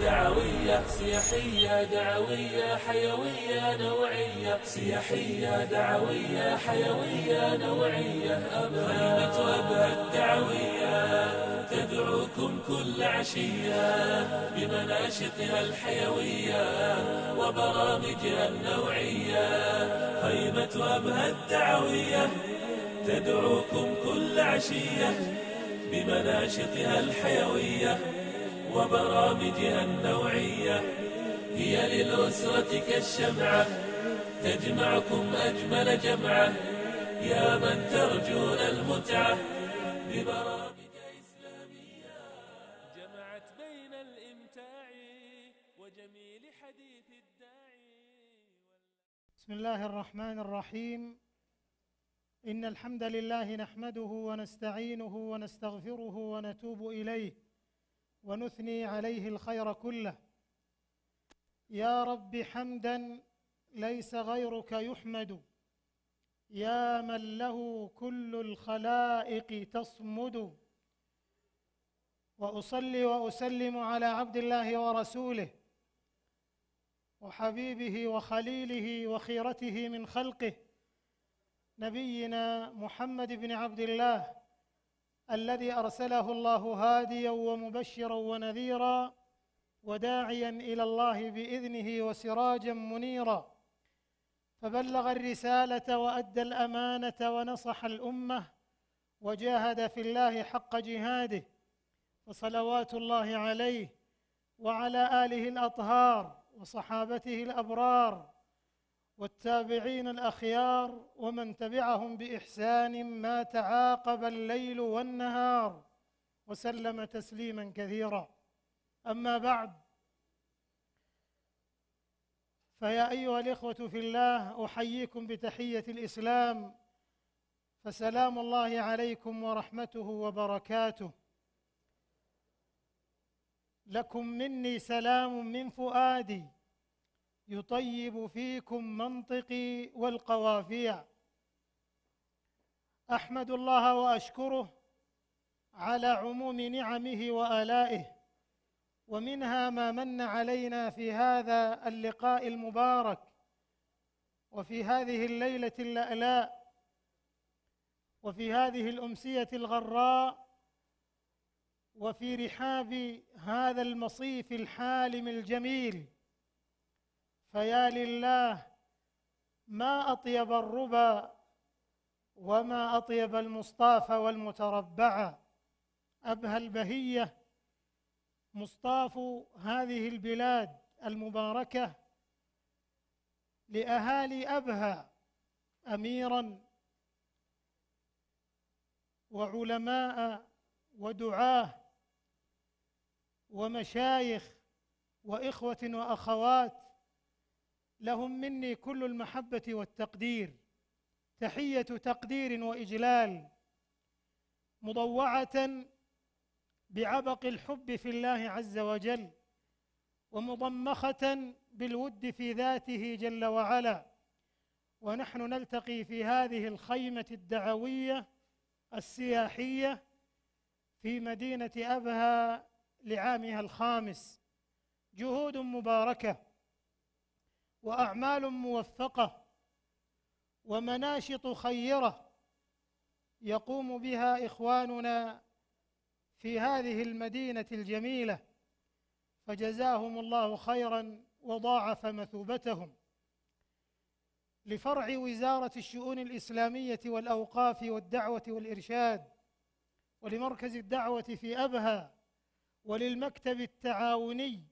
دعوية سياحية دعوية حيوية نوعية، سياحية دعوية حيوية نوعية. خيمة أبها الدعوية تدعوكم كل عشية بمناشطها الحيوية وبرامجها النوعية. خيمة أبها الدعوية تدعوكم كل عشية بمناشطها الحيوية وبرامجها النوعية. هي للأسرة كالشمعة تجمعكم أجمل جمعة، يا من ترجون المتعة ببرامج إسلامية جمعت بين الإمتاع وجميل حديث الداعي. بسم الله الرحمن الرحيم. إن الحمد لله نحمده ونستعينه ونستغفره ونتوب إليه ونثني عليه الخير كله. يا رب حمدا ليس غيرك يحمد، يا من له كل الخلائق تصمد. وأصلي وأسلم على عبد الله ورسوله وحبيبه وخليله وخيرته من خلقه، نبينا محمد بن عبد الله الذي أرسله الله هاديا ومبشرا ونذيرا وداعيا إلى الله بإذنه وسراجا منيرا، فبلغ الرسالة وأدى الأمانة ونصح الأمة وجاهد في الله حق جهاده، فصلوات الله عليه وعلى آله الأطهار وصحابته الأبرار والتابعين الأخيار ومن تبعهم بإحسان ما تعاقب الليل والنهار، وسلم تسليما كثيرا. أما بعد، فيا أيها الإخوة في الله، أحييكم بتحية الإسلام، فسلام الله عليكم ورحمته وبركاته. لكم مني سلام من فؤادي يطيب فيكم منطقي والقوافيع. أحمد الله وأشكره على عموم نعمه وآلائه، ومنها ما من علينا في هذا اللقاء المبارك وفي هذه الليلة اللألاء وفي هذه الأمسية الغراء وفي رحاب هذا المصيف الحالم الجميل. فيا لله ما أطيب الربا وما أطيب المصطاف والمتربع. أبهى البهية مصطاف هذه البلاد المباركة لأهالي أبها، أميراً وعلماء ودعاة ومشايخ وإخوة وأخوات، لهم مني كل المحبة والتقدير، تحية تقدير وإجلال مضوعة بعبق الحب في الله عز وجل، ومضمخة بالود في ذاته جل وعلا. ونحن نلتقي في هذه الخيمة الدعوية السياحية في مدينة أبها لعامها الخامس. جهود مباركة وأعمال موفقة ومناشط خيرة يقوم بها إخواننا في هذه المدينة الجميلة، فجزاهم الله خيرا وضاعف مثوبتهم. لفرع وزارة الشؤون الإسلامية والأوقاف والدعوة والإرشاد، ولمركز الدعوة في أبها، وللمكتب التعاوني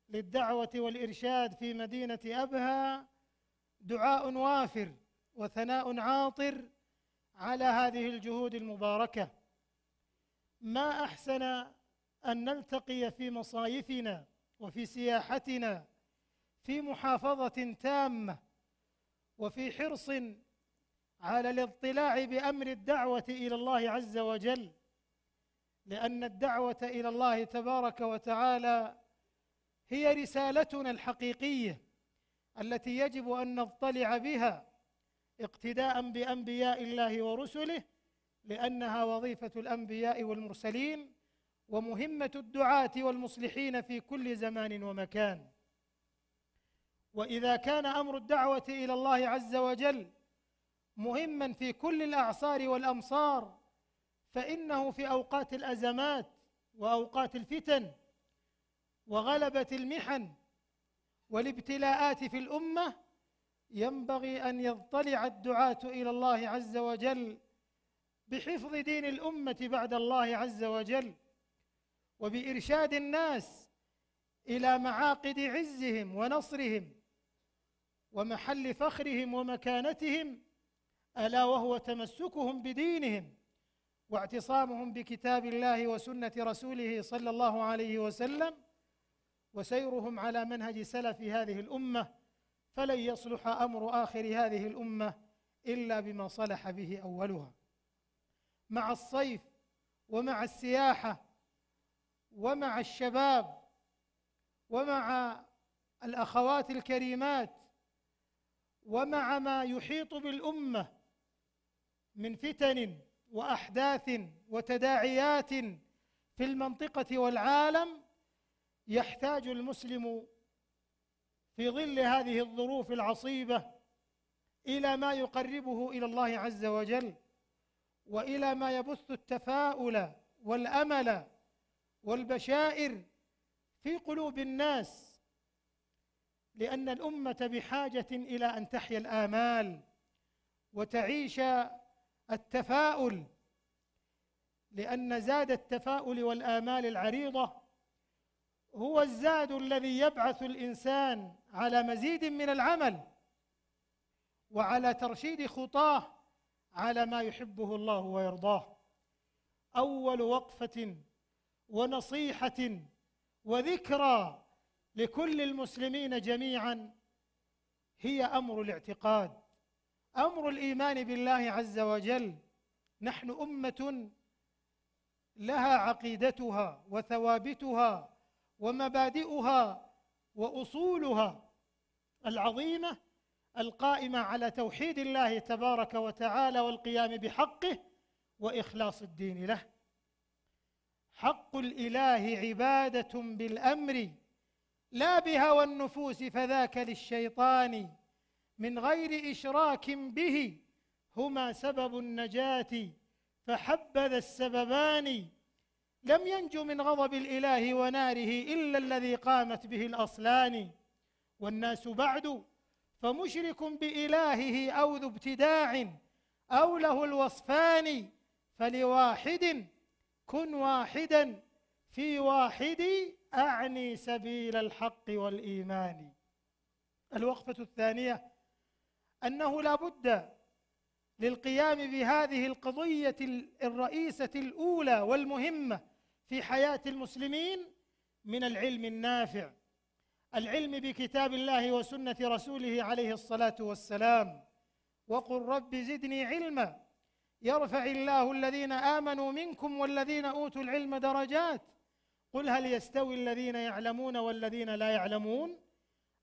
للدعوة والإرشاد في مدينة أبها، دعاء وافر وثناء عاطر على هذه الجهود المباركة. ما أحسن أن نلتقي في مصايفنا وفي سياحتنا في محافظة تامة وفي حرص على الاطلاع بأمر الدعوة إلى الله عز وجل، لأن الدعوة إلى الله تبارك وتعالى هي رسالتنا الحقيقية التي يجب أن نضطلع بها اقتداء بأنبياء الله ورسله، لأنها وظيفة الأنبياء والمرسلين، ومهمة الدعاة والمصلحين في كل زمان ومكان. وإذا كان أمر الدعوة إلى الله عز وجل مهما في كل الأعصار والأمصار، فإنه في أوقات الأزمات وأوقات الفتن وغلبة المحن والابتلاءات في الأمة ينبغي أن يضطلع الدعاة إلى الله عز وجل بحفظ دين الأمة بعد الله عز وجل، وبإرشاد الناس إلى معاقد عزهم ونصرهم ومحل فخرهم ومكانتهم، ألا وهو تمسكهم بدينهم واعتصامهم بكتاب الله وسنة رسوله صلى الله عليه وسلم، وسيرهم على منهج سلف هذه الأمة، فلن يصلح أمر آخر هذه الأمة إلا بما صلح به أولها. مع الصيف ومع السياحة ومع الشباب ومع الأخوات الكريمات ومع ما يحيط بالأمة من فتن وأحداث وتداعيات في المنطقة والعالم، يحتاج المسلم في ظل هذه الظروف العصيبة إلى ما يقربه إلى الله عز وجل، وإلى ما يبث التفاؤل والأمل والبشائر في قلوب الناس، لأن الأمة بحاجة إلى أن تحيا الآمال وتعيش التفاؤل، لأن زاد التفاؤل والآمال العريضة هو الزاد الذي يبعث الإنسان على مزيد من العمل وعلى ترشيد خطاه على ما يحبه الله ويرضاه. أول وقفة ونصيحة وذكرى لكل المسلمين جميعا هي أمر الاعتقاد، أمر الإيمان بالله عز وجل. نحن أمة لها عقيدتها وثوابتها ومبادئها وأصولها العظيمة القائمة على توحيد الله تبارك وتعالى والقيام بحقه وإخلاص الدين له. حق الإله عبادة بالأمر لا بهوى النفوس، فذاك للشيطان من غير إشراك به، هما سبب النجاة فحبذا السببان. لم ينج من غضب الإله وناره إلا الذي قامت به الأصلان. والناس بعد فمشرك بإلهه أو ذو ابتداع أو له الوصفان، فلواحد كن واحدا في واحد أعني سبيل الحق والإيمان. الوقفة الثانية أنه لا بد للقيام بهذه القضية الرئيسة الأولى والمهمة في حياة المسلمين من العلم النافع، العلم بكتاب الله وسنة رسوله عليه الصلاة والسلام. وقل رب زدني علما يرفع الله الذين آمنوا منكم والذين أوتوا العلم درجات، قل هل يستوي الذين يعلمون والذين لا يعلمون،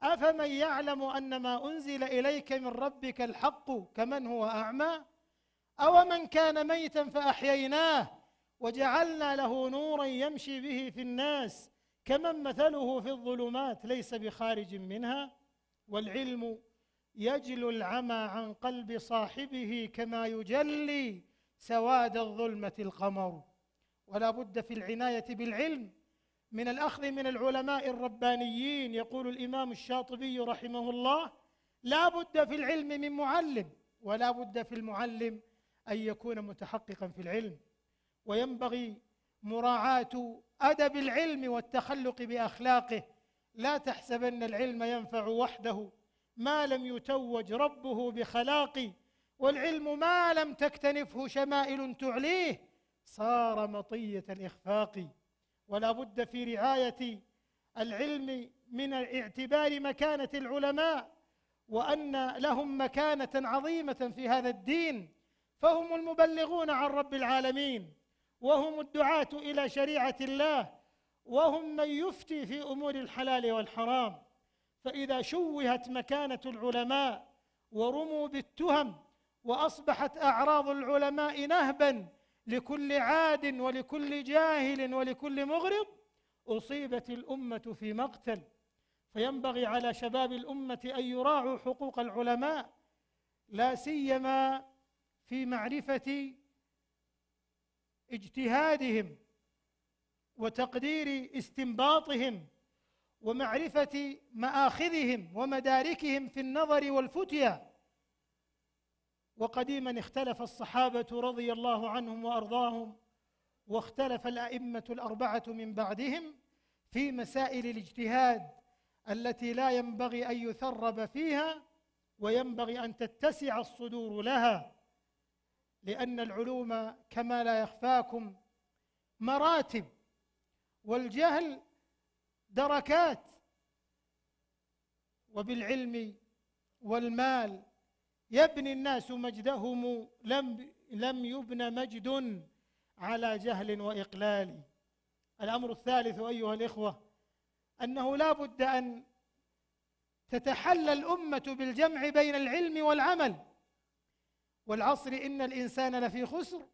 أفمن يعلم أن ما أنزل إليك من ربك الحق كمن هو أعمى، أو من كان ميتا فأحييناه وجعلنا له نورا يمشي به في الناس كمن مثله في الظلمات ليس بخارج منها. والعلم يجلو العمى عن قلب صاحبه كما يجلي سواد الظلمة القمر. ولا بد في العناية بالعلم من الأخذ من العلماء الربانيين. يقول الإمام الشاطبي رحمه الله: لا بد في العلم من معلم، ولا بد في المعلم أن يكون متحققا في العلم. وينبغي مراعاة أدب العلم والتخلق بأخلاقه. لا تحسبن العلم ينفع وحده ما لم يتوج ربه بخلاق، والعلم ما لم تكتنفه شمائل تعليه صار مطية الإخفاق. ولا بد في رعاية العلم من اعتبار مكانة العلماء، وأن لهم مكانة عظيمة في هذا الدين، فهم المبلغون عن رب العالمين، وهم الدعاة إلى شريعة الله، وهم من يفتي في أمور الحلال والحرام. فإذا شوهت مكانة العلماء ورموا بالتهم وأصبحت أعراض العلماء نهبا لكل عاد ولكل جاهل ولكل مغرض أصيبت الأمة في مقتل. فينبغي على شباب الأمة أن يراعوا حقوق العلماء، لا سيما في معرفة اجتهادهم وتقدير استنباطهم ومعرفة مآخذهم ومداركهم في النظر والفتيا. وقديما اختلف الصحابة رضي الله عنهم وأرضاهم، واختلف الأئمة الأربعة من بعدهم في مسائل الاجتهاد التي لا ينبغي أن يثرب فيها، وينبغي أن تتسع الصدور لها، لأن العلوم كما لا يخفاكم مراتب، والجهل دركات، وبالعلم والمال يبني الناس مجدهم، لم يبن مجد على جهل وإقلال. الأمر الثالث أيها الإخوة أنه لا بد أن تتحلى الأمة بالجمع بين العلم والعمل. والعصر إن الإنسان لفي خسر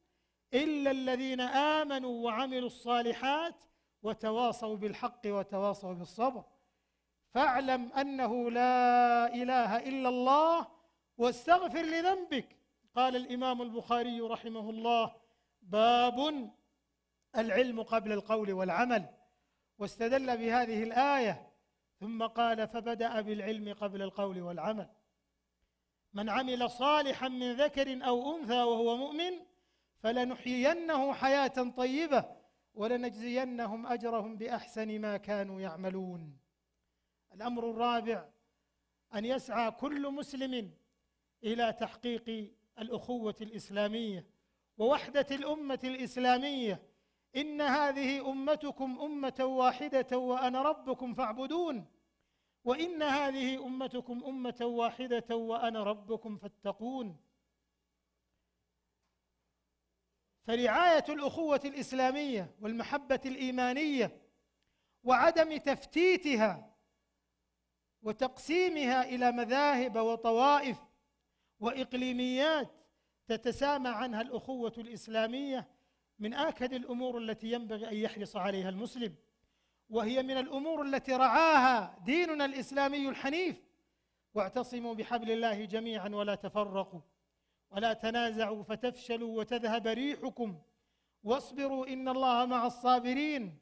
إلا الذين آمنوا وعملوا الصالحات وتواصوا بالحق وتواصوا بالصبر. فاعلم أنه لا إله إلا الله واستغفر لذنبك. قال الإمام البخاري رحمه الله: باب العلم قبل القول والعمل، واستدل بهذه الآية ثم قال: فبدأ بالعلم قبل القول والعمل. من عمل صالحا من ذكر أو أنثى وهو مؤمن فلنحيينه حياة طيبة ولنجزينهم أجرهم بأحسن ما كانوا يعملون. الأمر الرابع أن يسعى كل مسلم إلى تحقيق الأخوة الإسلامية ووحدة الأمة الإسلامية. إن هذه أمتكم أمة واحدة وأنا ربكم فاعبدون، وإن هذه أمتكم أمة واحدة وأنا ربكم فاتقون. فرعاية الأخوة الإسلامية والمحبة الإيمانية وعدم تفتيتها وتقسيمها إلى مذاهب وطوائف وإقليميات تتسامى عنها الأخوة الإسلامية من آكد الأمور التي ينبغي أن يحرص عليها المسلم، وهي من الأمور التي رعاها ديننا الإسلامي الحنيف: واعتصموا بحبل الله جميعا ولا تفرقوا ولا تنازعوا فتفشلوا وتذهب ريحكم واصبروا إن الله مع الصابرين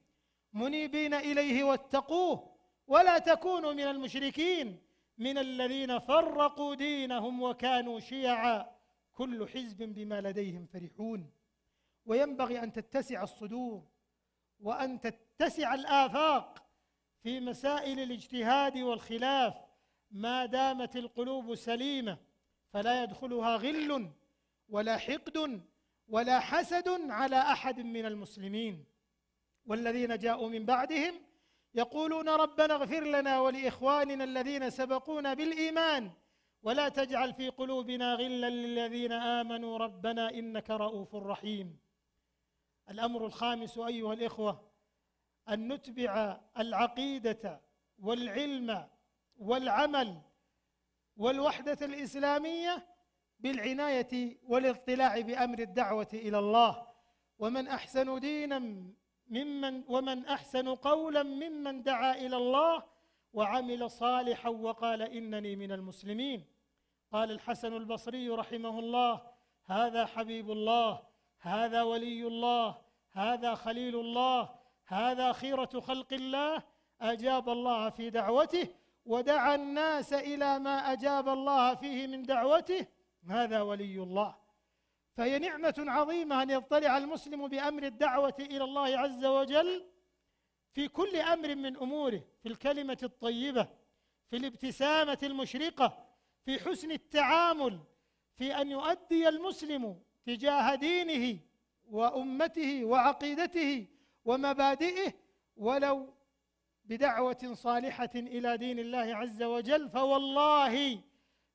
منيبين إليه واتقوه ولا تكونوا من المشركين من الذين فرقوا دينهم وكانوا شيعا كل حزب بما لديهم فرحون. وينبغي أن تتسع الصدور وأن تتسع الآفاق في مسائل الاجتهاد والخلاف ما دامت القلوب سليمة، فلا يدخلها غل ولا حقد ولا حسد على أحد من المسلمين. والذين جاءوا من بعدهم يقولون ربنا اغفر لنا ولإخواننا الذين سبقونا بالإيمان ولا تجعل في قلوبنا غلا للذين آمنوا ربنا إنك رؤوف رحيم. الأمر الخامس أيها الإخوة أن نتبع العقيدة والعلم والعمل والوحدة الإسلامية بالعناية والاطلاع بأمر الدعوة إلى الله. ومن أحسن دينا ومن أحسن قولا ممن دعا إلى الله وعمل صالحا وقال إنني من المسلمين. قال الحسن البصري رحمه الله: هذا حبيب الله، هذا ولي الله، هذا خليل الله، هذا خيرة خلق الله، أجاب الله في دعوته ودعا الناس إلى ما أجاب الله فيه من دعوته، هذا ولي الله. فهي نعمة عظيمة أن يطلع المسلم بأمر الدعوة إلى الله عز وجل في كل أمر من أموره، في الكلمة الطيبة، في الابتسامة المشرقة، في حسن التعامل، في أن يؤدي المسلم تجاه دينه وأمته وعقيدته ومبادئه ولو بدعوة صالحة إلى دين الله عز وجل. فوالله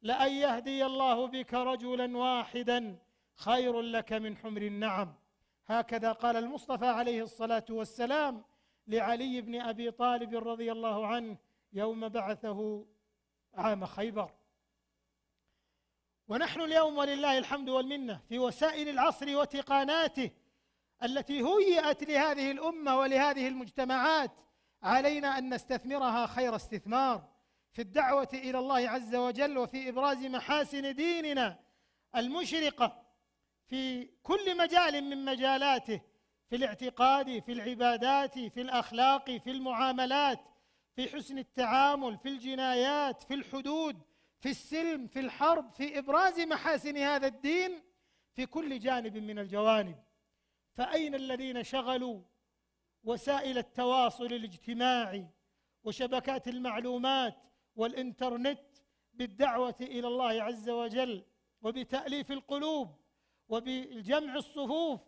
لأن يهدي الله بك رجلا واحدا خير لك من حمر النعم. هكذا قال المصطفى عليه الصلاة والسلام لعلي بن أبي طالب رضي الله عنه يوم بعثه عام خيبر. ونحن اليوم ولله الحمد والمنة في وسائل العصر وتقاناته التي هيئت لهذه الأمة ولهذه المجتمعات علينا أن نستثمرها خير استثمار في الدعوة إلى الله عز وجل وفي إبراز محاسن ديننا المشرقة في كل مجال من مجالاته، في الاعتقاد، في العبادات، في الأخلاق، في المعاملات، في حسن التعامل، في الجنايات، في الحدود، في السلم، في الحرب، في إبراز محاسن هذا الدين في كل جانب من الجوانب. فأين الذين شغلوا وسائل التواصل الاجتماعي وشبكات المعلومات والإنترنت بالدعوة إلى الله عز وجل وبتأليف القلوب وبجمع الصفوف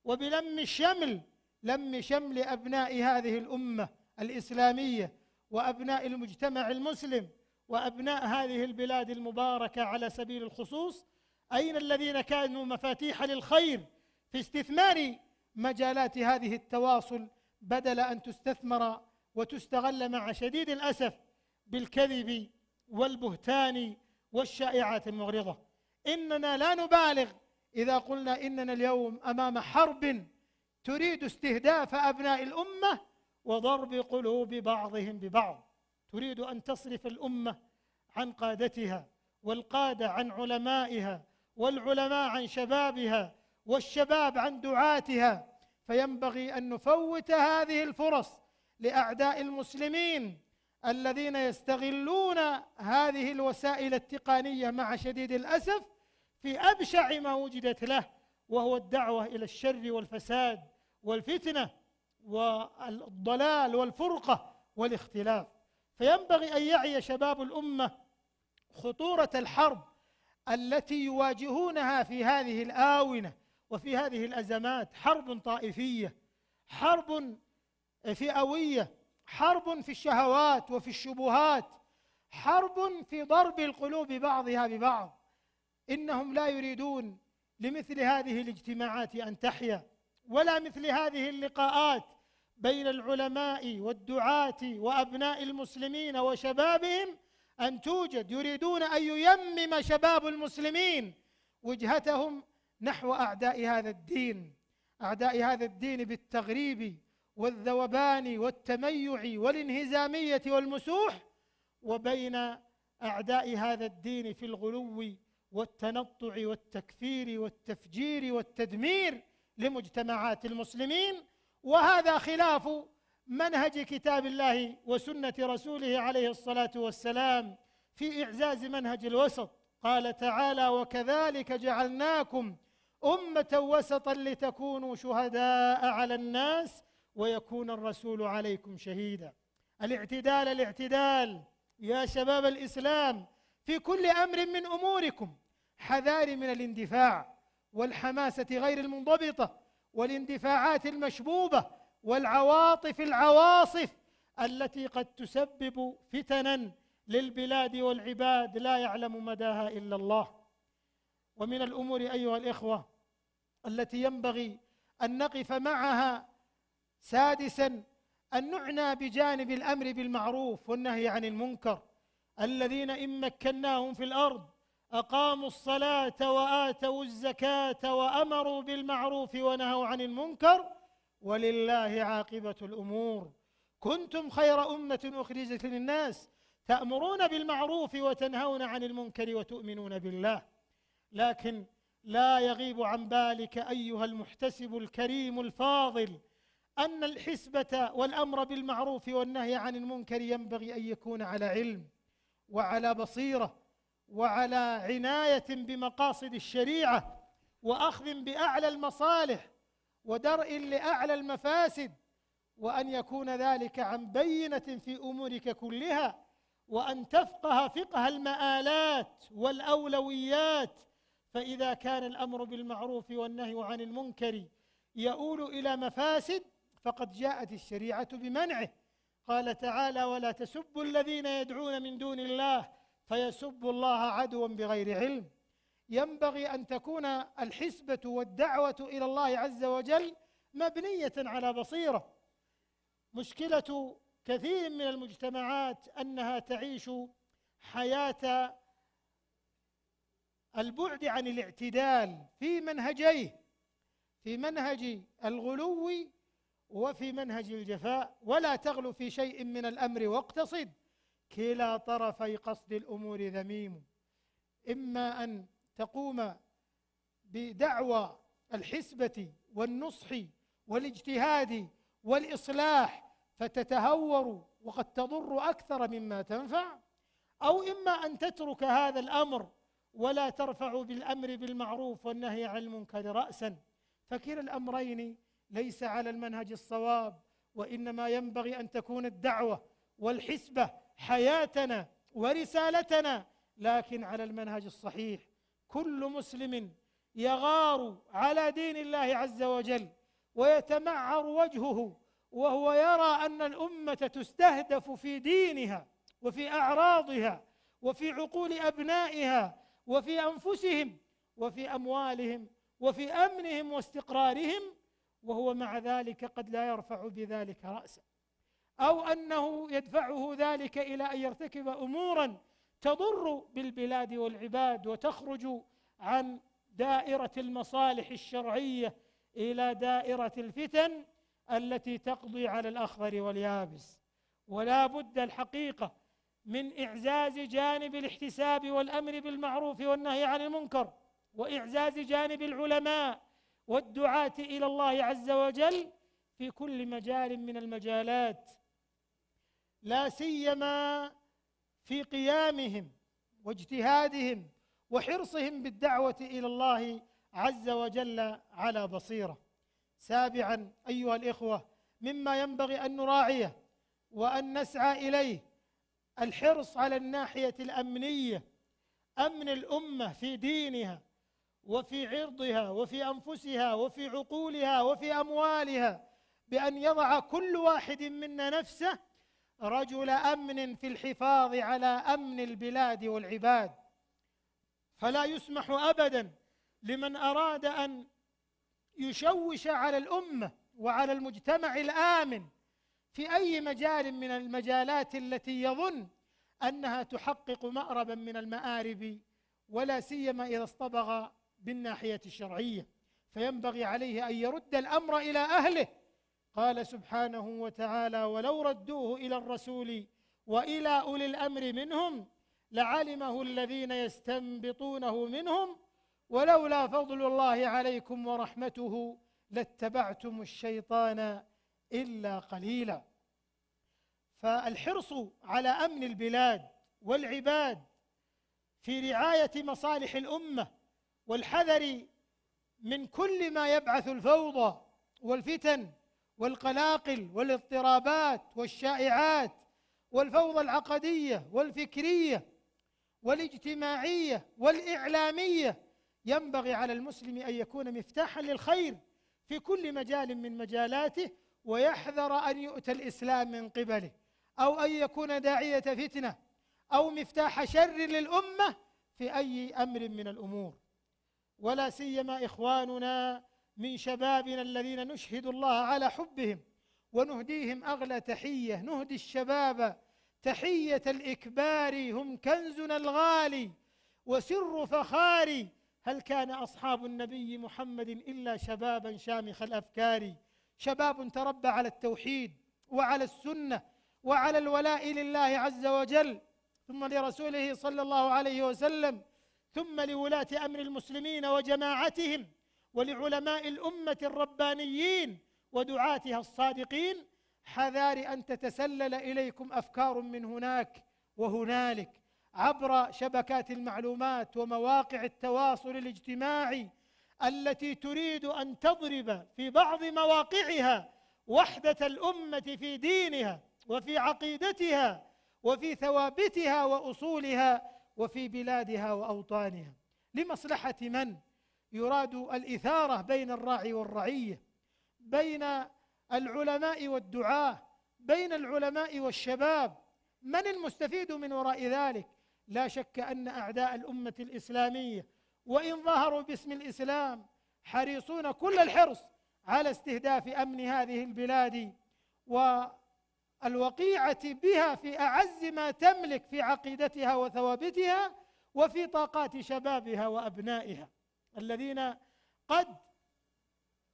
وبلم الشمل، لم شمل أبناء هذه الأمة الإسلامية وأبناء المجتمع المسلم وأبناء هذه البلاد المباركة على سبيل الخصوص؟ أين الذين كانوا مفاتيح للخير في استثمار مجالات هذه التواصل بدل أن تستثمر وتستغل مع شديد الأسف بالكذب والبهتان والشائعات المغرضة؟ إننا لا نبالغ إذا قلنا إننا اليوم أمام حرب تريد استهداف أبناء الأمة وضرب قلوب بعضهم ببعض، تريد أن تصرف الأمة عن قادتها، والقادة عن علمائها، والعلماء عن شبابها، والشباب عن دعاتها. فينبغي أن نفوت هذه الفرص لأعداء المسلمين الذين يستغلون هذه الوسائل التقنية مع شديد الأسف في أبشع ما وجدت له، وهو الدعوة إلى الشر والفساد والفتنة والضلال والفرقة والاختلاف. فينبغي أن يعي شباب الأمة خطورة الحرب التي يواجهونها في هذه الآونة وفي هذه الأزمات، حرب طائفية، حرب فئوية، حرب في الشهوات وفي الشبهات، حرب في ضرب القلوب بعضها ببعض. إنهم لا يريدون لمثل هذه الاجتماعات أن تحيا، ولا مثل هذه اللقاءات بين العلماء والدعاة وأبناء المسلمين وشبابهم أن توجد. يريدون أن ييمم شباب المسلمين وجهتهم نحو أعداء هذا الدين، أعداء هذا الدين بالتغريب والذوبان والتميع والانهزامية والمسوح، وبين أعداء هذا الدين في الغلو والتنطع والتكفير والتفجير والتدمير لمجتمعات المسلمين. وهذا خلاف منهج كتاب الله وسنة رسوله عليه الصلاة والسلام في إعزاز منهج الوسط. قال تعالى: وكذلك جعلناكم أمة وسطا لتكونوا شهداء على الناس ويكون الرسول عليكم شهيدا. الاعتدال الاعتدال يا شباب الإسلام في كل أمر من أموركم. حذار من الاندفاع والحماسة غير المنضبطة والاندفاعات المشبوبة والعواطف العواصف التي قد تسبب فتنا للبلاد والعباد لا يعلم مداها إلا الله. ومن الأمور أيها الإخوة التي ينبغي أن نقف معها سادسا أن نعنى بجانب الأمر بالمعروف والنهي عن المنكر، الذين إن مكناهم في الأرض أقاموا الصلاة وآتوا الزكاة وأمروا بالمعروف ونهوا عن المنكر ولله عاقبة الأمور. كنتم خير أمة أخرجت للناس تأمرون بالمعروف وتنهون عن المنكر وتؤمنون بالله. لكن لا يغيب عن بالك أيها المحتسب الكريم الفاضل أن الحسبة والأمر بالمعروف والنهي عن المنكر ينبغي أن يكون على علم وعلى بصيرة وعلى عناية بمقاصد الشريعة وأخذ بأعلى المصالح ودرء لأعلى المفاسد، وأن يكون ذلك عن بينة في أمورك كلها، وأن تفقه فقه المآلات والأولويات. فإذا كان الأمر بالمعروف والنهي عن المنكر يؤول إلى مفاسد فقد جاءت الشريعة بمنعه. قال تعالى: ولا تسبوا الذين يدعون من دون الله فيسبوا الله عدوا بغير علم. ينبغي أن تكون الحسبة والدعوة إلى الله عز وجل مبنية على بصيرة. مشكلة كثير من المجتمعات أنها تعيش حياة البعد عن الاعتدال في منهجيه، في منهج الغلو وفي منهج الجفاء، ولا تغلو في شيء من الأمر واقتصد، كلا طرفي قصد الأمور ذميم. إما أن تقوم بدعوى الحسبة والنصح والاجتهاد والإصلاح فتتهور وقد تضر أكثر مما تنفع، أو إما أن تترك هذا الأمر ولا ترفع بالأمر بالمعروف والنهي عن المنكر رأسا، فكلا الأمرين ليس على المنهج الصواب، وإنما ينبغي أن تكون الدعوة والحسبة حياتنا ورسالتنا، لكن على المنهج الصحيح. كل مسلم يغار على دين الله عز وجل ويتمعر وجهه وهو يرى أن الأمة تستهدف في دينها وفي أعراضها وفي عقول أبنائها وفي أنفسهم وفي أموالهم وفي أمنهم واستقرارهم، وهو مع ذلك قد لا يرفع بذلك رأسا، أو أنه يدفعه ذلك إلى أن يرتكب أمورا تضر بالبلاد والعباد وتخرج عن دائرة المصالح الشرعية إلى دائرة الفتن التي تقضي على الأخضر واليابس. ولا بد الحقيقة من إعزاز جانب الاحتساب والأمر بالمعروف والنهي عن المنكر، وإعزاز جانب العلماء والدعاة إلى الله عز وجل في كل مجال من المجالات، لا سيما في قيامهم واجتهادهم وحرصهم بالدعوة إلى الله عز وجل على بصيرة. سابعا أيها الإخوة، مما ينبغي أن نراعيه وأن نسعى إليه الحرص على الناحية الأمنية، أمن الأمة في دينها وفي عرضها وفي أنفسها وفي عقولها وفي أموالها، بأن يضع كل واحد منا نفسه رجل أمن في الحفاظ على أمن البلاد والعباد. فلا يسمح أبدا لمن أراد أن يشوش على الأمة وعلى المجتمع الآمن في أي مجال من المجالات التي يظن أنها تحقق مأربا من المآرب، ولا سيما إذا اصطبغ بالناحية الشرعية، فينبغي عليه أن يرد الأمر إلى أهله. قال سبحانه وتعالى: ولو ردوه إلى الرسول وإلى أولي الأمر منهم لعلمه الذين يستنبطونه منهم ولولا فضل الله عليكم ورحمته لاتبعتم الشيطان إلا قليلا. فالحرص على أمن البلاد والعباد في رعاية مصالح الأمة والحذر من كل ما يبعث الفوضى والفتن والقلاقل والاضطرابات والشائعات والفوضى العقدية والفكرية والاجتماعية والإعلامية، ينبغي على المسلم أن يكون مفتاحا للخير في كل مجال من مجالاته، ويحذر أن يؤتى الإسلام من قبله، أو أن يكون داعية فتنة أو مفتاح شر للأمة في أي أمر من الأمور. ولا سيما إخواننا من شبابنا الذين نشهد الله على حبهم ونهديهم أغلى تحية، نهدي الشباب تحية الإكبار، هم كنزنا الغالي وسر فخاري. هل كان أصحاب النبي محمد إلا شبابا شامخ الأفكار، شباب تربى على التوحيد وعلى السنة وعلى الولاء لله عز وجل ثم لرسوله صلى الله عليه وسلم، ثم لولاة أمر المسلمين وجماعتهم ولعلماء الأمة الربانيين ودعاتها الصادقين. حذار أن تتسلل إليكم أفكار من هناك وهنالك عبر شبكات المعلومات ومواقع التواصل الاجتماعي التي تريد أن تضرب في بعض مواقعها وحدة الأمة في دينها وفي عقيدتها وفي ثوابتها وأصولها وفي بلادها وأوطانها. لمصلحة من؟ يراد الإثارة بين الراعي والرعية، بين العلماء والدعاة، بين العلماء والشباب. من المستفيد من وراء ذلك؟ لا شك أن أعداء الأمة الإسلامية وإن ظهروا باسم الإسلام حريصون كل الحرص على استهداف أمن هذه البلاد والوقيعة بها في أعز ما تملك في عقيدتها وثوابتها وفي طاقات شبابها وأبنائها الذين قد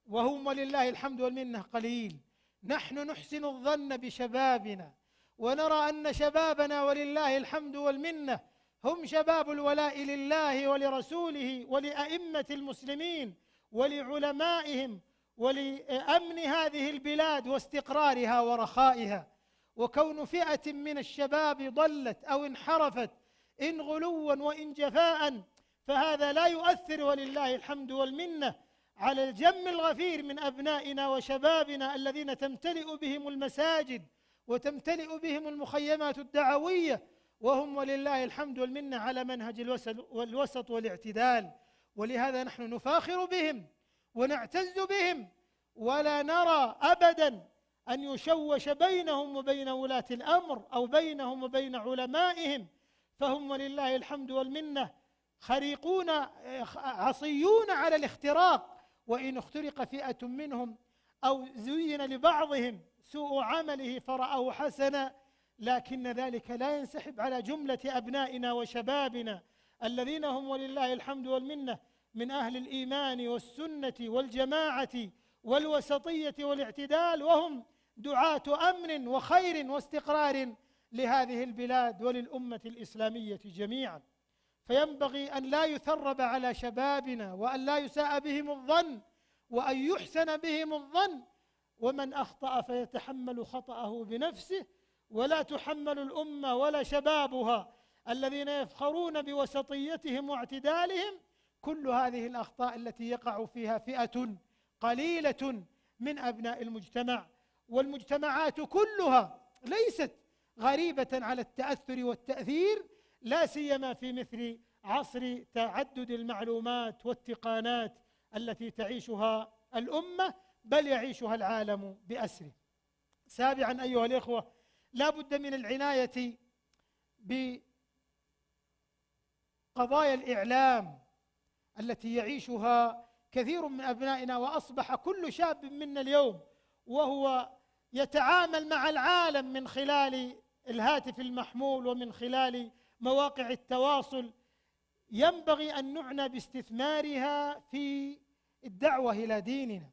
وهم ولله الحمد والمنة قليل. نحن نحسن الظن بشبابنا ونرى أن شبابنا ولله الحمد والمنة هم شباب الولاء لله ولرسوله ولأئمة المسلمين ولعلمائهم ولأمن هذه البلاد واستقرارها ورخائها. وكون فئة من الشباب ضلت أو انحرفت إن غلوا وإن جفاء فهذا لا يؤثر ولله الحمد والمنة على الجم الغفير من أبنائنا وشبابنا الذين تمتلئ بهم المساجد وتمتلئ بهم المخيمات الدعوية، وهم ولله الحمد والمنة على منهج الوسط والاعتدال. ولهذا نحن نفاخر بهم ونعتز بهم، ولا نرى أبداً أن يشوش بينهم وبين ولاة الأمر أو بينهم وبين علمائهم، فهم ولله الحمد والمنة خريقون عصيون على الاختراق. وإن اخترق فئة منهم أو زين لبعضهم سوء عمله فرأوه حسنا، لكن ذلك لا ينسحب على جملة أبنائنا وشبابنا الذين هم ولله الحمد والمنة من أهل الإيمان والسنة والجماعة والوسطية والاعتدال، وهم دعاة أمن وخير واستقرار لهذه البلاد وللأمة الإسلامية جميعا. فينبغي أن لا يثرب على شبابنا وأن لا يساء بهم الظن وأن يحسن بهم الظن، ومن أخطأ فيتحمل خطأه بنفسه، ولا تحمل الأمة ولا شبابها الذين يفخرون بوسطيتهم واعتدالهم كل هذه الأخطاء التي يقع فيها فئة قليلة من أبناء المجتمع. والمجتمعات كلها ليست غريبة على التأثر والتأثير، لا سيما في مثل عصر تعدد المعلومات والتقانات التي تعيشها الأمة بل يعيشها العالم بأسره. سابعا أيها الإخوة، لا بد من العناية بقضايا الإعلام التي يعيشها كثير من أبنائنا، وأصبح كل شاب منا اليوم وهو يتعامل مع العالم من خلال الهاتف المحمول ومن خلال مواقع التواصل، ينبغي أن نعنى باستثمارها في الدعوة إلى ديننا.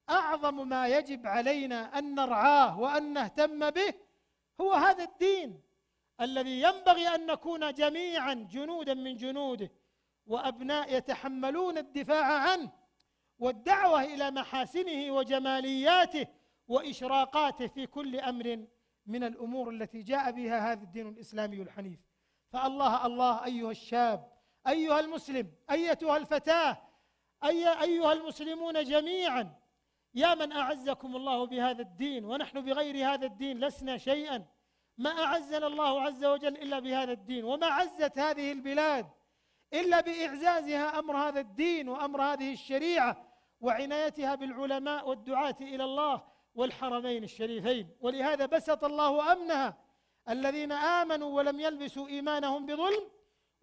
أعظم ما يجب علينا أن نرعاه وأن نهتم به هو هذا الدين الذي ينبغي أن نكون جميعا جنودا من جنوده وأبناء يتحملون الدفاع عنه والدعوة إلى محاسنه وجمالياته وإشراقاته في كل أمر من الأمور التي جاء بها هذا الدين الإسلامي الحنيف. فالله الله أيها الشاب، أيها المسلم، أيتها الفتاة، أيها المسلمون جميعا، يا من أعزكم الله بهذا الدين، ونحن بغير هذا الدين لسنا شيئا. ما أعزنا الله عز وجل إلا بهذا الدين، وما عزت هذه البلاد إلا بإعزازها أمر هذا الدين وأمر هذه الشريعة وعنايتها بالعلماء والدعاة إلى الله والحرمين الشريفين. ولهذا بسط الله أمنها: الذين آمنوا ولم يلبسوا إيمانهم بظلم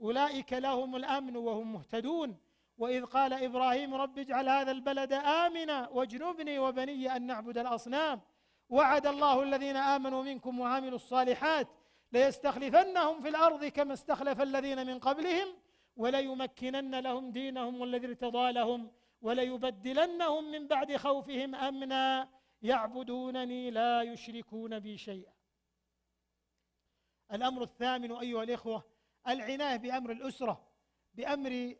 أولئك لهم الأمن وهم مهتدون. وإذ قال إبراهيم رب اجعل هذا البلد آمنا واجنبني وبني أن نعبد الأصنام وعد الله الذين آمنوا منكم وعملوا الصالحات ليستخلفنهم في الأرض كما استخلف الذين من قبلهم وليمكنن لهم دينهم والذي ارتضى لهم وليبدلنهم من بعد خوفهم أمنا يعبدونني لا يشركون بي شيئا. الأمر الثامن أيها الإخوة العناية بأمر الأسرة، بأمر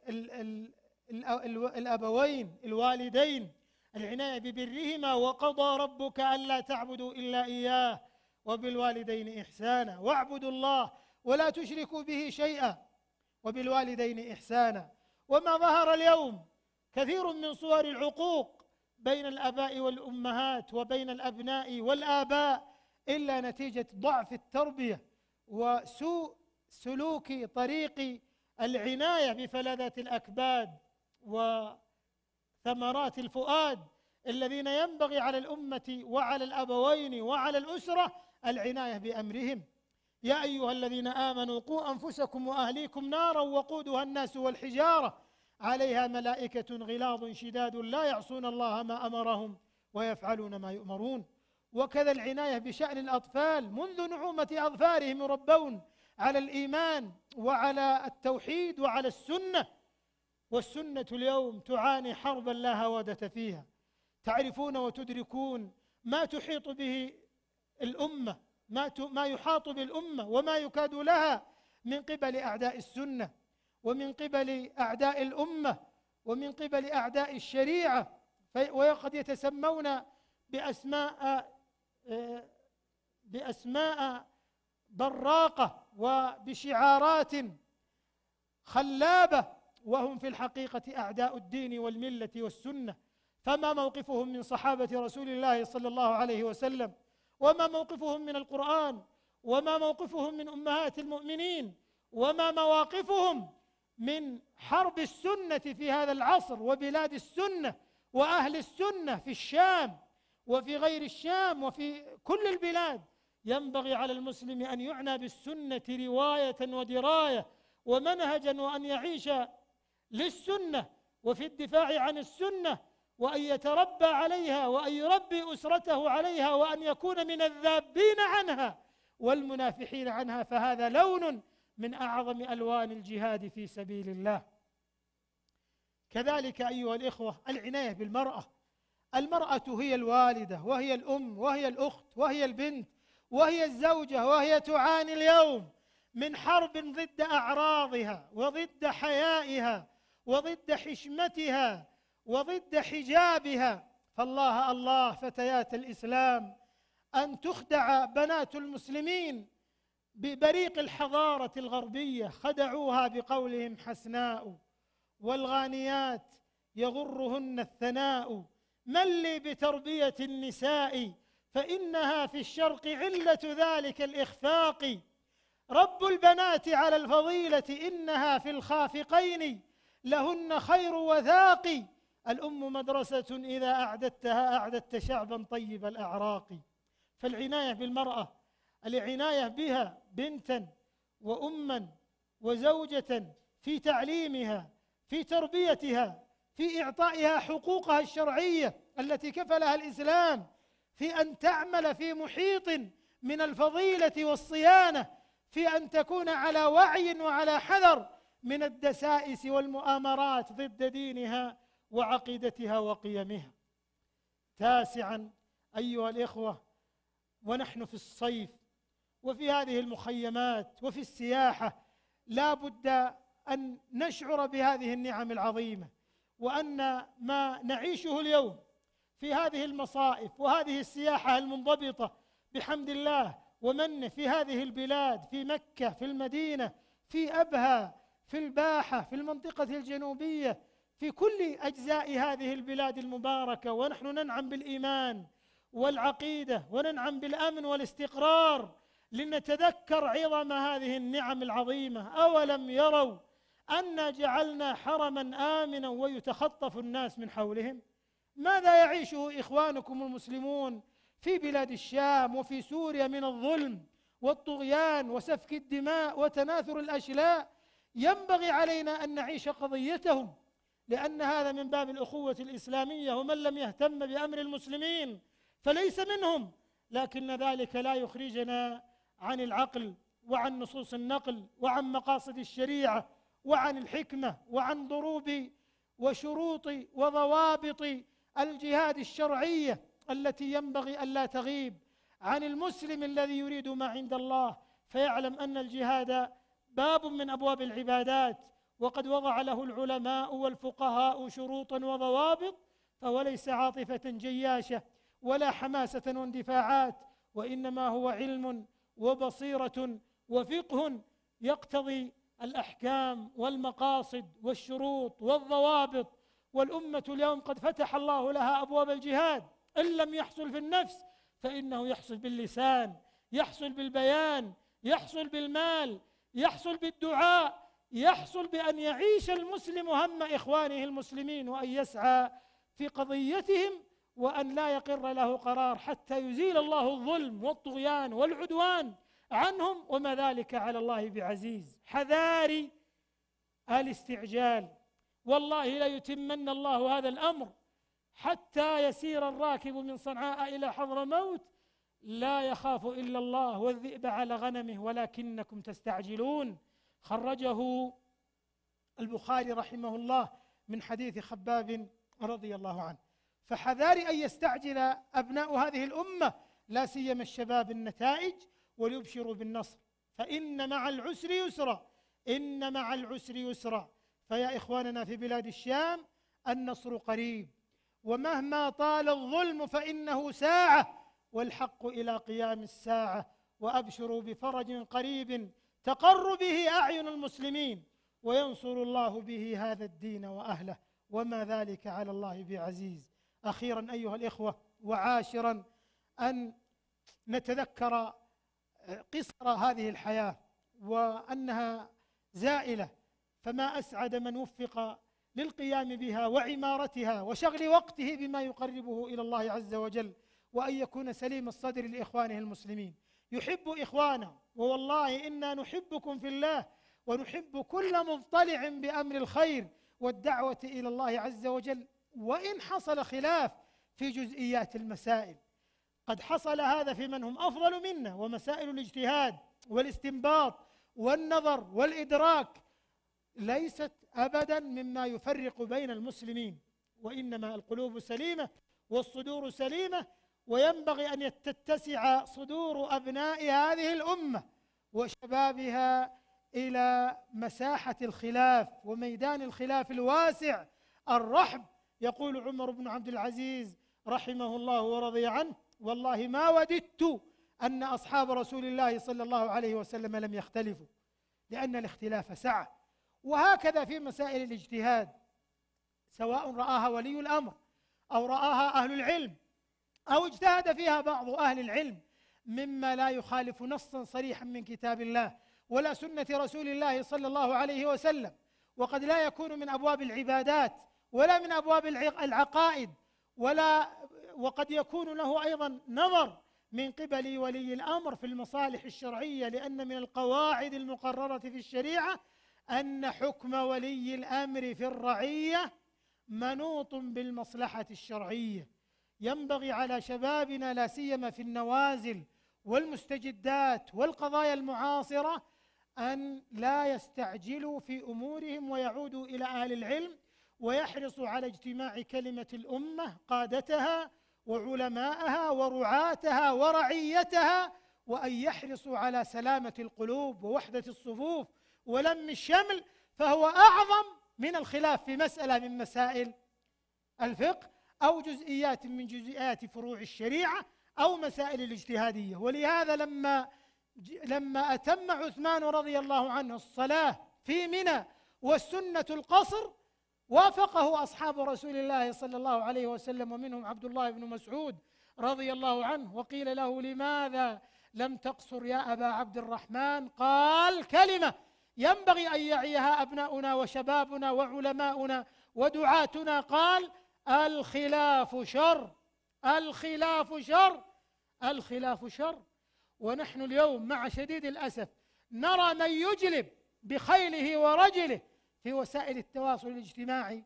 الأبوين الوالدين، العناية ببرهما. وقضى ربك ألا تعبدوا إلا إياه وبالوالدين إحسانا واعبدوا الله ولا تشركوا به شيئا وبالوالدين إحسانا. وما ظهر اليوم كثير من صور العقوق بين الآباء والأمهات وبين الأبناء والآباء إلا نتيجة ضعف التربية وسوء سلوك طريق العناية بفلذات الأكباد وثمرات الفؤاد الذين ينبغي على الأمة وعلى الأبوين وعلى الأسرة العناية بأمرهم. يا أيها الذين آمنوا قوا أنفسكم وأهليكم نارا وقودها الناس والحجارة عليها ملائكة غلاظ شداد لا يعصون الله ما أمرهم ويفعلون ما يؤمرون. وكذا العناية بشأن الأطفال منذ نعومة أظفارهم يربون على الإيمان وعلى التوحيد وعلى السنة، والسنة اليوم تعاني حربا لا هوادة فيها. تعرفون وتدركون ما تحيط به الأمة، ما يحاط بالأمة وما يكاد لها من قبل أعداء السنة، ومن قبل أعداء الأمة، ومن قبل أعداء الشريعة، وقد يتسمون بأسماء براقة وبشعارات خلابة، وهم في الحقيقة أعداء الدين والملة والسنة. فما موقفهم من صحابة رسول الله صلى الله عليه وسلم، وما موقفهم من القرآن، وما موقفهم من أمهات المؤمنين، وما مواقفهم من حرب السنة في هذا العصر وبلاد السنة وأهل السنة في الشام وفي غير الشام وفي كل البلاد. ينبغي على المسلم أن يعنى بالسنة رواية ودراية ومنهجا، وأن يعيش للسنة وفي الدفاع عن السنة، وأن يتربى عليها، وأن يربي أسرته عليها، وأن يكون من الذابين عنها والمنافحين عنها، فهذا لون من أعظم ألوان الجهاد في سبيل الله. كذلك أيها الإخوة العناية بالمرأة. المرأة هي الوالدة، وهي الأم، وهي الأخت، وهي البنت، وهي الزوجة، وهي تعاني اليوم من حرب ضد أعراضها وضد حيائها وضد حشمتها وضد حجابها. فالله الله فتيات الإسلام أن تخدع بنات المسلمين ببريق الحضارة الغربية، خدعوها بقولهم حسناء، والغانيات يغرهن الثناء، من لي بتربية النساء فإنها في الشرق علة ذلك الإخفاق، رب البنات على الفضيلة إنها في الخافقين لهن خير وثاق، الأم مدرسة إذا أعددتها أعددت شعبا طيب الأعراق. فالعناية بالمرأة، العناية بها بنتا وأما وزوجة، في تعليمها، في تربيتها، في إعطائها حقوقها الشرعية التي كفلها الإسلام، في أن تعمل في محيط من الفضيلة والصيانة، في أن تكون على وعي وعلى حذر من الدسائس والمؤامرات ضد دينها وعقيدتها وقيمها. تاسعا أيها الإخوة، ونحن في الصيف وفي هذه المخيمات وفي السياحة، لا بد أن نشعر بهذه النعم العظيمة، وأن ما نعيشه اليوم في هذه المصائف وهذه السياحة المنضبطة بحمد الله ومنه في هذه البلاد، في مكة، في المدينة، في أبها، في الباحة، في المنطقة الجنوبية، في كل أجزاء هذه البلاد المباركة، ونحن ننعم بالإيمان والعقيدة وننعم بالأمن والاستقرار، لنتذكر عظم هذه النعم العظيمة. أولم يروا أنا جعلنا حرما آمنا ويتخطف الناس من حولهم؟ ماذا يعيشه إخوانكم المسلمون في بلاد الشام وفي سوريا من الظلم والطغيان وسفك الدماء وتناثر الأشلاء؟ ينبغي علينا أن نعيش قضيتهم، لأن هذا من باب الأخوة الإسلامية، ومن لم يهتم بأمر المسلمين فليس منهم. لكن ذلك لا يخرجنا عن العقل وعن نصوص النقل وعن مقاصد الشريعة وعن الحكمة وعن ضروب وشروط وضوابط الجهاد الشرعية التي ينبغي ألا تغيب عن المسلم الذي يريد ما عند الله، فيعلم أن الجهاد باب من أبواب العبادات، وقد وضع له العلماء والفقهاء شروطا وضوابط، فهو ليس عاطفة جياشة ولا حماسة واندفاعات، وإنما هو علم وبصيرة وفقه يقتضي الأحكام والمقاصد والشروط والضوابط. والأمة اليوم قد فتح الله لها أبواب الجهاد، إن لم يحصل في النفس فإنه يحصل باللسان، يحصل بالبيان، يحصل بالمال، يحصل بالدعاء، يحصل بأن يعيش المسلم هم إخوانه المسلمين، وأن يسعى في قضيتهم، وأن لا يقر له قرار حتى يزيل الله الظلم والطغيان والعدوان عنهم، وما ذلك على الله بعزيز. حذاري الاستعجال، والله لا يتمن الله هذا الأمر حتى يسير الراكب من صنعاء إلى حضرموت لا يخاف إلا الله والذئب على غنمه ولكنكم تستعجلون. خرجه البخاري رحمه الله من حديث خباب رضي الله عنه. فحذار أن يستعجل أبناء هذه الأمة لا سيما الشباب النتائج وليبشروا بالنصر، فإن مع العسر يسرا، إن مع العسر يسرا. فيا إخواننا في بلاد الشام النصر قريب، ومهما طال الظلم فإنه ساعة، والحق إلى قيام الساعة. وأبشروا بفرج قريب تقر به أعين المسلمين، وينصر الله به هذا الدين وأهله، وما ذلك على الله بعزيز. أخيرا أيها الإخوة، وعاشرا، أن نتذكر قصر هذه الحياة وأنها زائلة، فما أسعد من وفق للقيام بها وعمارتها وشغل وقته بما يقربه إلى الله عز وجل، وأن يكون سليم الصدر لإخوانه المسلمين، يحب إخوانه. ووالله إنا نحبكم في الله، ونحب كل مضطلع بأمر الخير والدعوة إلى الله عز وجل، وإن حصل خلاف في جزئيات المسائل. قد حصل هذا في من هم أفضل منا، ومسائل الاجتهاد والاستنباط والنظر والإدراك ليست أبدا مما يفرق بين المسلمين، وإنما القلوب سليمة والصدور سليمة، وينبغي أن تتسع صدور أبناء هذه الأمة وشبابها إلى مساحة الخلاف وميدان الخلاف الواسع الرحب. يقول عمر بن عبد العزيز رحمه الله ورضي عنه: والله ما وددت أن أصحاب رسول الله صلى الله عليه وسلم لم يختلفوا، لأن الاختلاف سعة. وهكذا في مسائل الاجتهاد، سواء رآها ولي الأمر أو رآها أهل العلم أو اجتهد فيها بعض أهل العلم مما لا يخالف نصا صريحا من كتاب الله ولا سنة رسول الله صلى الله عليه وسلم، وقد لا يكون من أبواب العبادات ولا من أبواب العقائد، وقد يكون له أيضا نظر من قبل ولي الأمر في المصالح الشرعية، لأن من القواعد المقررة في الشريعة أن حكم ولي الأمر في الرعية منوط بالمصلحة الشرعية. ينبغي على شبابنا لا سيما في النوازل والمستجدات والقضايا المعاصرة أن لا يستعجلوا في أمورهم ويعودوا إلى أهل العلم، ويحرصوا على اجتماع كلمة الأمة، قادتها وعلماءها ورعاتها ورعيتها، وأن يحرصوا على سلامة القلوب ووحدة الصفوف ولم الشمل، فهو أعظم من الخلاف في مسألة من مسائل الفقه أو جزئيات من جزئيات فروع الشريعة أو مسائل الاجتهادية. ولهذا لما أتم عثمان رضي الله عنه الصلاة في منى والسنة القصر، وافقه أصحاب رسول الله صلى الله عليه وسلم، ومنهم عبد الله بن مسعود رضي الله عنه. وقيل له: لماذا لم تقصر يا أبا عبد الرحمن؟ قال: كلمة ينبغي أن يعيها أبناؤنا وشبابنا وعلماؤنا ودعاتنا، قال: الخلاف شر، الخلاف شر، الخلاف شر. ونحن اليوم مع شديد الأسف نرى من يجلب بخيله ورجله في وسائل التواصل الاجتماعي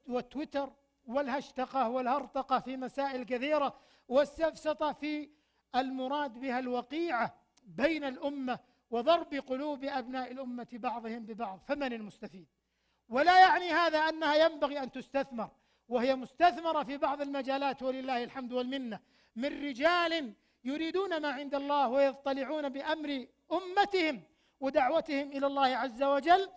والتويتر والهشتقة والهرطقة في مسائل كثيرة، والسفسطة في المراد بها الوقيعة بين الأمة وضرب قلوب أبناء الأمة بعضهم ببعض. فمن المستفيد؟ ولا يعني هذا أنها ينبغي أن تستثمر، وهي مستثمرة في بعض المجالات ولله الحمد والمنة، من رجال يريدون ما عند الله ويطلعون بأمر أمتهم ودعوتهم إلى الله عز وجل،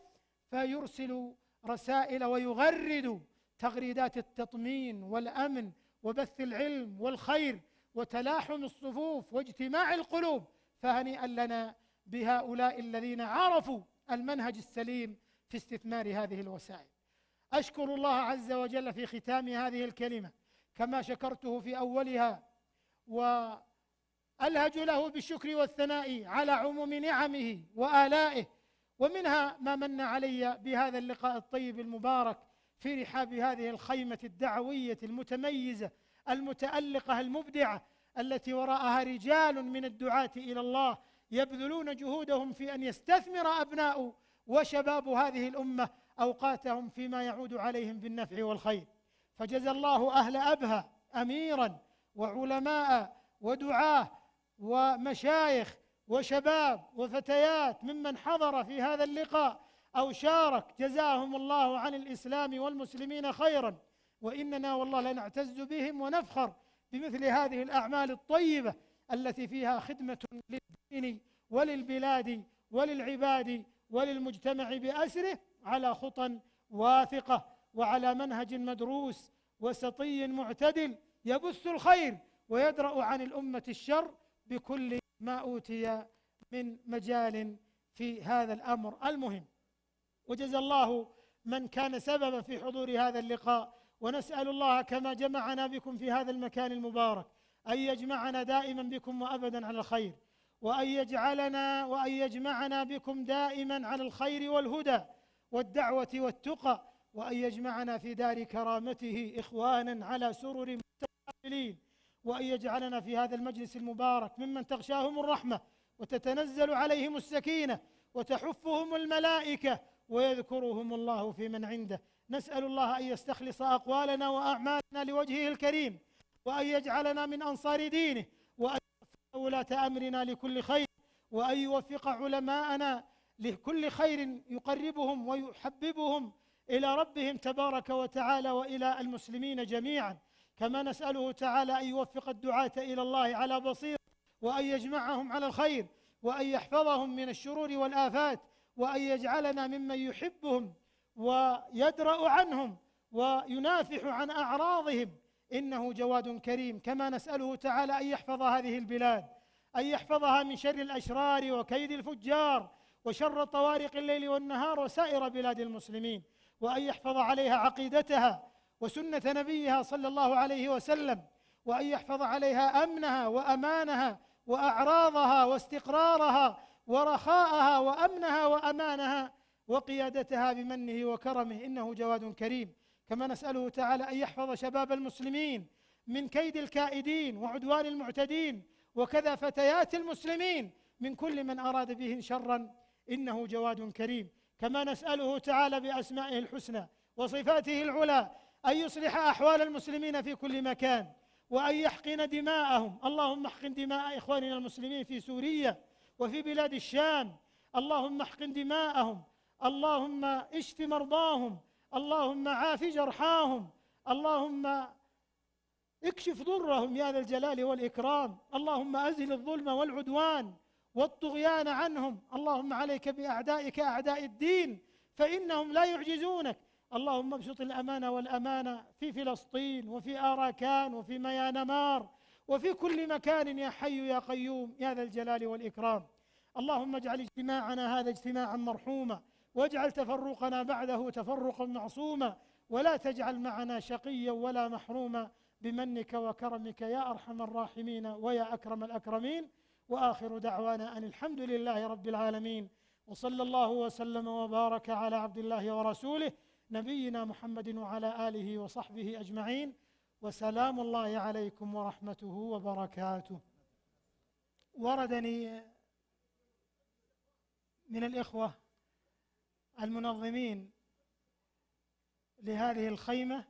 فيرسلوا رسائل ويغردوا تغريدات التطمين والأمن وبث العلم والخير وتلاحم الصفوف واجتماع القلوب. فهنيئا لنا بهؤلاء الذين عرفوا المنهج السليم في استثمار هذه الوسائل. أشكر الله عز وجل في ختام هذه الكلمة كما شكرته في أولها، وألهج له بالشكر والثناء على عموم نعمه وآلائه، ومنها ما من علي بهذا اللقاء الطيب المبارك في رحاب هذه الخيمة الدعوية المتميزة المتألقة المبدعة، التي وراءها رجال من الدعاة إلى الله يبذلون جهودهم في أن يستثمر أبناء وشباب هذه الأمة أوقاتهم فيما يعود عليهم بالنفع والخير. فجزى الله أهل أبها أميرا وعلماء ودعاة ومشايخ وشباب وفتيات ممن حضر في هذا اللقاء أو شارك، جزاهم الله عن الإسلام والمسلمين خيرا وإننا والله لنعتز بهم ونفخر بمثل هذه الأعمال الطيبة التي فيها خدمة للدين وللبلاد وللعباد وللمجتمع بأسره على خطى واثقة وعلى منهج مدروس وسطي معتدل يبث الخير ويدرأ عن الأمة الشر بكل ما أوتي من مجال في هذا الأمر المهم. وجزى الله من كان سببا في حضور هذا اللقاء، ونسأل الله كما جمعنا بكم في هذا المكان المبارك أن يجمعنا دائما بكم وأبدا على الخير، وأن يجمعنا بكم دائما على الخير والهدى والدعوة والتقى، وأن يجمعنا في دار كرامته إخوانا على سرر متقابلين، وأن يجعلنا في هذا المجلس المبارك ممن تغشاهم الرحمة وتتنزل عليهم السكينة وتحفهم الملائكة ويذكرهم الله في من عنده. نسأل الله أن يستخلص أقوالنا وأعمالنا لوجهه الكريم، وأن يجعلنا من أنصار دينه، وأن يوفق ولاة أمرنا لكل خير، وأن يوفق علماءنا لكل خير يقربهم ويحببهم إلى ربهم تبارك وتعالى وإلى المسلمين جميعا. كما نسأله تعالى أن يوفق الدعاة إلى الله على بصيرة، وأن يجمعهم على الخير، وأن يحفظهم من الشرور والآفات، وأن يجعلنا ممن يحبهم ويدرأ عنهم وينافح عن أعراضهم، إنه جواد كريم. كما نسأله تعالى أن يحفظ هذه البلاد، أن يحفظها من شر الأشرار وكيد الفجار وشر طوارق الليل والنهار وسائر بلاد المسلمين، وأن يحفظ عليها عقيدتها وسنة نبيها صلى الله عليه وسلم، وأن يحفظ عليها أمنها وأمانها وأعراضها واستقرارها ورخاءها وأمنها وأمانها وقيادتها بمنه وكرمه، إنه جواد كريم. كما نسأله تعالى أن يحفظ شباب المسلمين من كيد الكائدين وعدوان المعتدين، وكذا فتيات المسلمين من كل من أراد بهم شرا، إنه جواد كريم. كما نسأله تعالى بأسمائه الحسنى وصفاته العلى أن يصلح أحوال المسلمين في كل مكان، وأن يحقن دماءهم. اللهم احقن دماء إخواننا المسلمين في سوريا وفي بلاد الشام، اللهم احقن دماءهم، اللهم اشف مرضاهم، اللهم عاف جرحاهم، اللهم اكشف ضرهم يا ذا الجلال والإكرام، اللهم أزل الظلم والعدوان والطغيان عنهم. اللهم عليك بأعدائك أعداء الدين فإنهم لا يعجزونك. اللهم ابسط الأمان والأمانة في فلسطين وفي آراكان وفي ميانمار وفي كل مكان يا حي يا قيوم يا ذا الجلال والإكرام. اللهم اجعل اجتماعنا هذا اجتماعا مرحوما، واجعل تفرقنا بعده تفرقا معصوما، ولا تجعل معنا شقيا ولا محروما بمنك وكرمك يا أرحم الراحمين ويا أكرم الأكرمين. وآخر دعوانا أن الحمد لله رب العالمين، وصلى الله وسلم وبارك على عبد الله ورسوله نبينا محمد وعلى آله وصحبه أجمعين، وسلام الله عليكم ورحمته وبركاته. وردني من الإخوة المنظمين لهذه الخيمة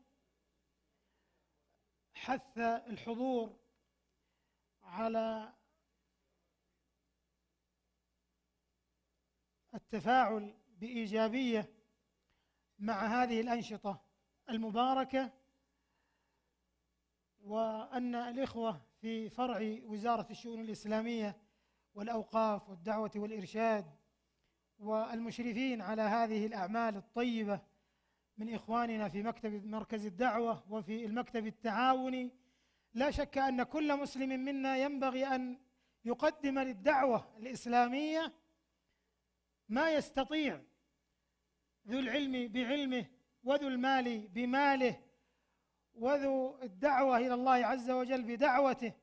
حث الحضور على التفاعل بإيجابية مع هذه الأنشطة المباركة، وأن الإخوة في فرع وزارة الشؤون الإسلامية والأوقاف والدعوة والإرشاد والمشرفين على هذه الأعمال الطيبة من إخواننا في مكتب مركز الدعوة وفي المكتب التعاوني، لا شك أن كل مسلم منا ينبغي أن يقدم للدعوة الإسلامية ما يستطيع، ذو العلم بعلمه وذو المال بماله وذو الدعوة إلى الله عز وجل بدعوته،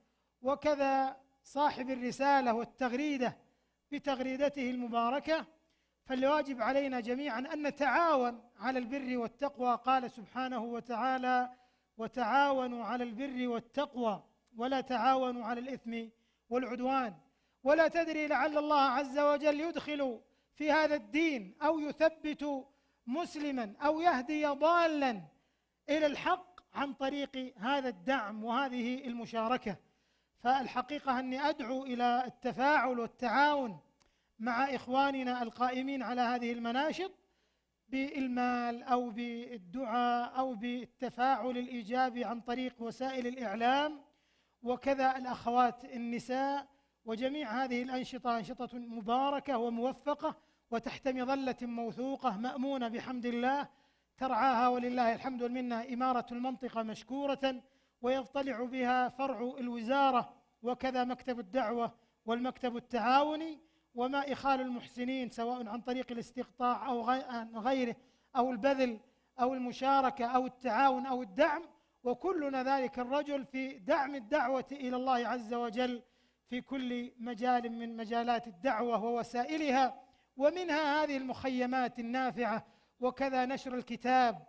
وكذا صاحب الرسالة والتغريدة بتغريدته المباركة. فالواجب علينا جميعا أن نتعاون على البر والتقوى. قال سبحانه وتعالى: وتعاونوا على البر والتقوى ولا تعاونوا على الإثم والعدوان. ولا تدري لعل الله عز وجل يدخل في هذا الدين أو يثبت مسلما أو يهدي ضالا إلى الحق عن طريق هذا الدعم وهذه المشاركة. فالحقيقة أني أدعو إلى التفاعل والتعاون مع إخواننا القائمين على هذه المناشط بالمال أو بالدعاء أو بالتفاعل الإيجابي عن طريق وسائل الإعلام، وكذا الأخوات النساء. وجميع هذه الأنشطة أنشطة مباركة وموفقة، وتحت مظلة موثوقة مأمونة بحمد الله، ترعاها ولله الحمد والمنة إمارة المنطقة مشكورة، ويضطلع بها فرع الوزارة وكذا مكتب الدعوة والمكتب التعاوني، وما إخال المحسنين سواء عن طريق الاستقطاع أو غيره أو البذل أو المشاركة أو التعاون أو الدعم، وكلنا ذلك الرجل في دعم الدعوة إلى الله عز وجل في كل مجال من مجالات الدعوة ووسائلها، ومنها هذه المخيمات النافعة، وكذا نشر الكتاب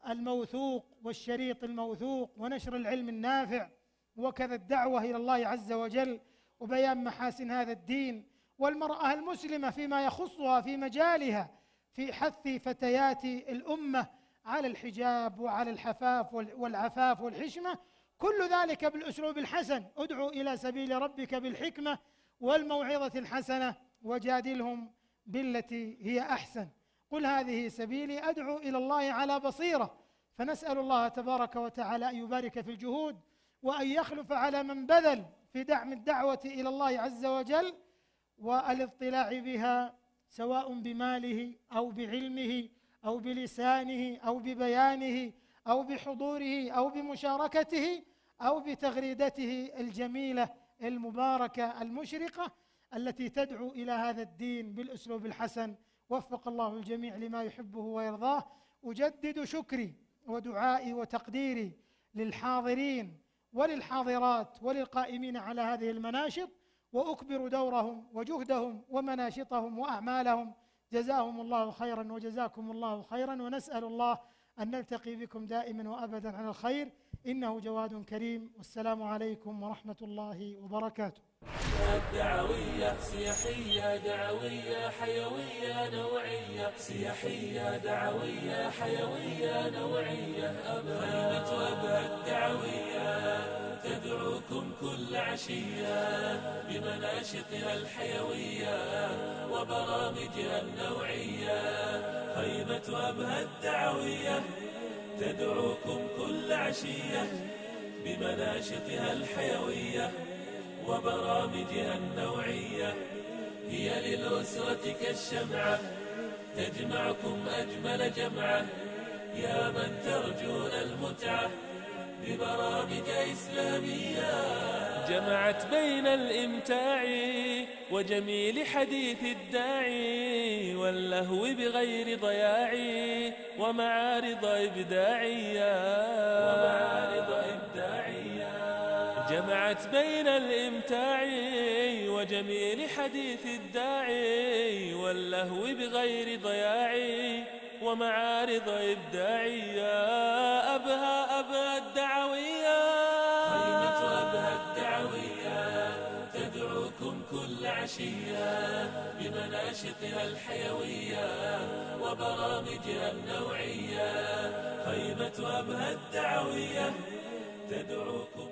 الموثوق والشريط الموثوق ونشر العلم النافع، وكذا الدعوة إلى الله عز وجل وبيان محاسن هذا الدين. والمرأة المسلمة فيما يخصها في مجالها في حث فتيات الأمة على الحجاب وعلى الحفاف والعفاف والحشمة، كل ذلك بالأسلوب الحسن. ادعو إلى سبيل ربك بالحكمة والموعظة الحسنة وجادلهم بالتي هي أحسن. قل هذه سبيلي أدعو إلى الله على بصيرة. فنسأل الله تبارك وتعالى أن يبارك في الجهود وأن يخلف على من بذل في دعم الدعوة إلى الله عز وجل والاطلاع بها، سواء بماله أو بعلمه أو بلسانه أو ببيانه أو بحضوره أو بمشاركته أو بتغريدته الجميلة المباركة المشرقة التي تدعو إلى هذا الدين بالأسلوب الحسن. وفق الله الجميع لما يحبه ويرضاه. أجدد شكري ودعائي وتقديري للحاضرين وللحاضرات وللقائمين على هذه المناشط، وأكبر دورهم وجهدهم ومناشطهم وأعمالهم. جزاهم الله خيرا وجزاكم الله خيرا، ونسأل الله أن نلتقي بكم دائما وأبدا على الخير، إنه جواد كريم. والسلام عليكم ورحمة الله وبركاته. الدعوية سياحية دعوية حيوية نوعية، سياحية دعوية حيوية نوعية. خيمة أبها الدعوية تدعوكم كل عشية بمناشطها الحيوية وبرامجها النوعية. خيمة أبها الدعوية تدعوكم كل عشية بمناشطها الحيوية وبرامجها النوعية. هي للأسرة كالشمعة تجمعكم أجمل جمعة، يا من ترجون المتعة ببرامج إسلامية. جمعت بين الإمتاع وجميل حديث الداعي واللهو بغير ضياع ومعارض إبداعية. جمعت بين الإمتاع وجميل حديث الداعي واللهو بغير ضياع ومعارض إبداعية. أبها الدعوية. خيمة أبها الدعوية تدعوكم كل عشية بمناشطها الحيوية وبرامجها النوعية. خيمة أبها الدعوية تدعوكم